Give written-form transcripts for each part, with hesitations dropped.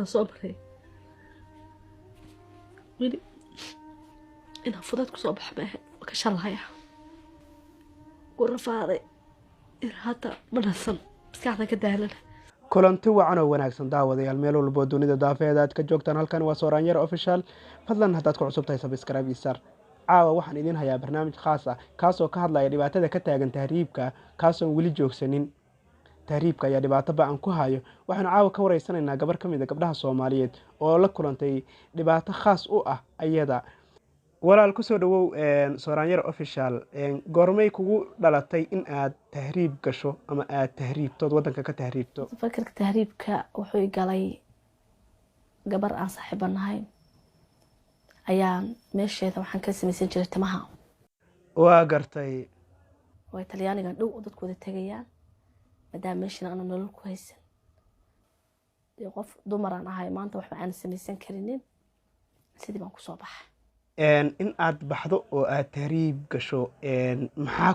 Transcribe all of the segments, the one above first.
تصبري ويلي إنها فضلت صباح بها وكشلها يا ورفاضي إرهاتا منصم مسكعنا كدهلنا kulanti wacan oo wanaagsan daawadayaal meel walbo dunida daafeeda aad ka joogtaan halkan waa Sooranyar official fadlan haddaad ku cusub tahay subscribe iyo share caawa waxaan idin hayaa barnaamij khaas ah kaasoo ka hadlaya dhibaatada ka taagan tahriibka kaasoo weli joogsanin tahriibka ayaa dhibaato ba'an ku hayo waxaan caawa ka wareysanaynaa gabar ka mid ah gabdhaha Soomaaliyeed oo la kulantay dhibaato khaas u ah ayada walaal ku soo dhawow Sooranyar official goormay kugu dhalatay in aad tahriib gasho ama aad tahriibto wadanka ka tahriibto فكرك تهريبك وحوي قالي قبر aan saaxiibanahay ayaan meesheeda waxaan ka sameeyay jirtay maha waa gartay way talyaaniga dhow dadkooda tagayaan maadaama meeshana aan nolol ku haysan qof dumar aan ahay maanta wax aan sameeysan karinin sidii baan ku soo baxay in aad baxdo oo aad tahriib gasho maxaa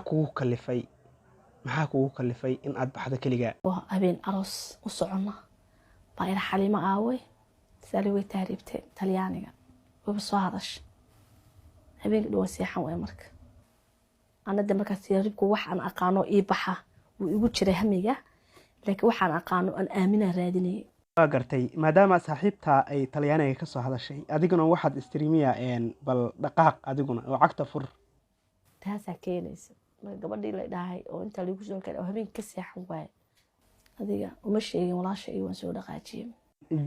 kugu kalifay in aad baxdo kaliya habeen aroos u socona baa ila xalimo aaway sali way tahriibtay talyaaniga oo soo hadash habeen dhow seexan way marka anada marka tahriibku wax aan aqaano ii baxa wuu igu jiray hamiga laakiin waxaan aqaano aan aamina raadinay waa gartay maadaama saaxiibta ay talyaaniga ka soo hadashay adiguna waxaad streamiya bal dhaqaaq adiguna oo cagta fur taasa keenaysa gabadhii la dhahay oo inta lagu soo kale oo habeen ka seexan waay adiga uma sheegin walaasha ay waan soo dhaqaajiyay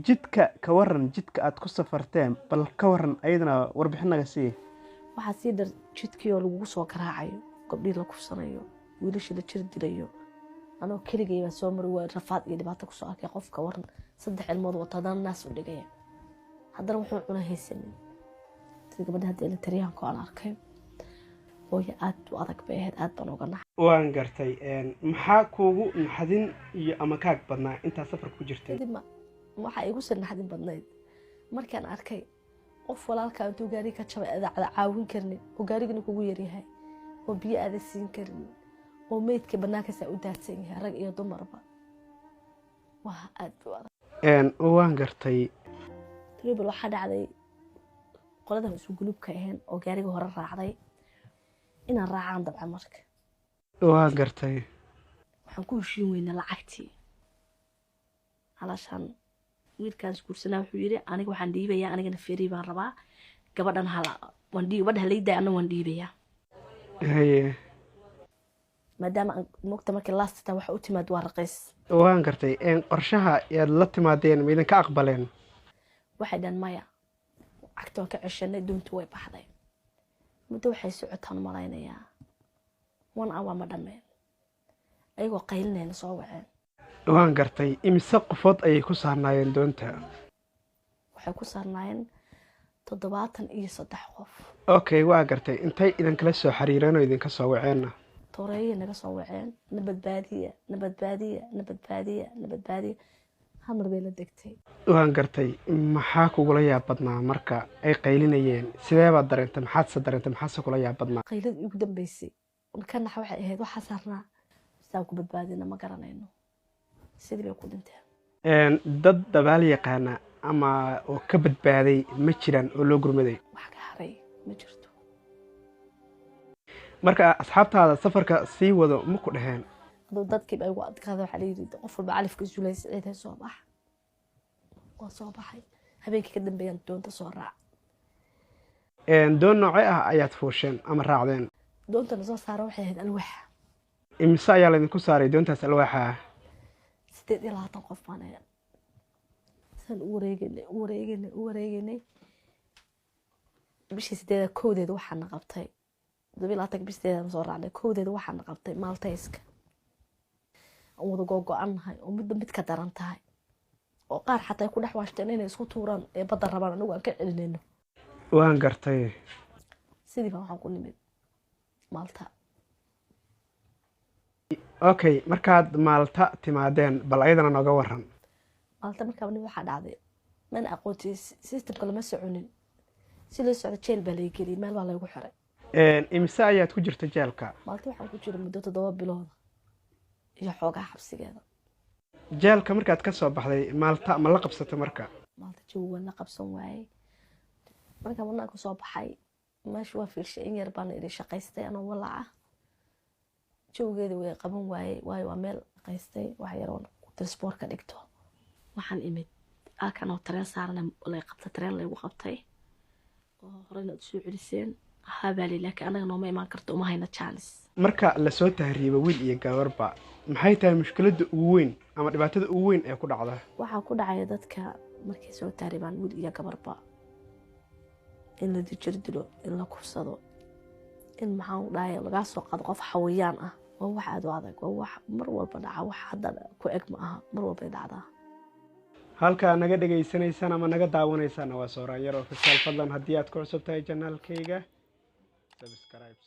jidka ka waran jidka aad ku safarteen bal ka waran ayadana warbixinaga sii waxa sii dar jidkii oo lagu soo garaacayo gabdhii la kufsanayo wiilasha la jir dilayo anoo keligay baan soo maray waa rafaad iyo dhibaato ku soo arkay qofka waran saddex ilmood wata naas u dhigay haddana wuxuu cuna haysanin gabadha hadda la tariyaanka aan arkay oo aad u adag bay aad baan uga naxay waan gartay maxaa kuugu naxadin iyo ama kaag badnaa inta safar ku jirtay waxa igu soo naxadin badnayd markaan arkay qof walaalka intuu gaari ka jabay aad caawin karnay oo gaarigana kugu yaryahay oo biyo aad siin karnay oo meedka banaanka saa u daadsan yahay rag iyo dumarba waa aad u adag waan gartay tribal waxa dhacday qolada isu gulubka ahayn oo gaariga hore raacday inaan raacaan dabcan marka waan gartay waxaan ku heshiin weynaa lacagtii halashan wiilkaas kursana wuxuu yiri aniga waxaan dhiibayaa anigana feeri baan rabaa gabadhan hala waan gabadha leeyahay anna waan dhiibayaa haye maadaama moogta markii last time waxa u timaad waa raqiis waan gartay qorshaha yaad la timaadeen ma idin ka aqbaleen waxay dhan maya cagtoon ka ceshanay doontu way baxday muddo waxay socotaan malaynayaa 1 hour ma dhameen ayagoo qaylinayna soo waceen waan gartay imise qofood ayay ku saarnaayeen doonta waxay ku saarnaayeen 73 qof okay waa gartay intay idin kala soo xiriireen oo idin ka soo waceen toreeyay naga soo waceen nabadbaadiya hamar bay la degtay waan gartay maxaa kugula yaab badnaa marka ay qaylinayeen sidee baad dareentay maxaad kula yaab badnaa qaylad ugu dambeysay kana waxay ahayd waxa saarnaa saa ku badbaadina ma garanayno sidii bay ku dhinteen dad dabaal yaqaana ama oo ka badbaaday ma jiraan oo loo gurmaday wax ka haray ma jirto marka asxaabtaada safarka sii wado ma ku dhaheen adoo dadkii bay ugu adkaada waxa la yiri qof walba califka suulayay ciiday soo bax oo soo baxay habeenkii ka dambeeyay doonta soo raac doon noocay ah ayaad fuusheen ama raacdeen doonta soo saaray waxay ahayd alwaax imisa ayaa la idinku saaray doontaas alwaaxa 28 qof baan ahay san u wareegnay bishii 8 koodeeda waxaan qabtay 12 bishii soo raacday koodeeda waxaan qabtay Maltayska oo wada go'aanahay oo mid ka daran tahay oo qaar xataa ku dhex waashteen inay isku tuuraan ee badda rabaan anigu aan ka celinayno waan gartay sidii baan waxaan ku nimid Malta okay markaad Malta timaadeen bal ayadana nooga waran Malta markaa waxa dhacday man aqoonti systemka lama soconin si la socdo jeel baa la geliyay meel baa lagu xiray imisa ayaad ku jirtay jeelka Malta waxaan ku jiray muddo 7 bilood iyo xoogaa xabsigeeda jeelka markaad ka soo baxday Malta ma la qabsatay marka maalta jawigan la qabsan waayey markaa banaanka soo baxay meesha waa fiirshay in yar baana iri shaqaystay anoo walaaca jawigeeda way qaban waayey waayo waa meel qaystay wax yaroon transport ka dhigto waxaan imid halkan oo tareen saaran lay qabtay tareen laygu qabtay oo horeyna soo celiseen habaali laakiin anaga nooma imaan karto uma hayna chance marka la soo tahriibo wiil iyo gabarba maxay tahay mushkiladda ugu weyn ama dhibaatada ugu weyn ee ku dhacda waxaa ku dhacaya dadka markay soo tahriibaan wiil iyo gabarba in la dijir dilo in la kufsado in maxaan dhahay laga soo qaado qof xawayaan ah waa wax aad u adag waa wax mar walba dhaca wax hadda ku eg ma aha mar walba dhacdaa halka naga dhageysanaysan ama naga daawanaysan waa Sooraan Yar Official fadlan haddii aad ku cusub tahay channelkayga subscribe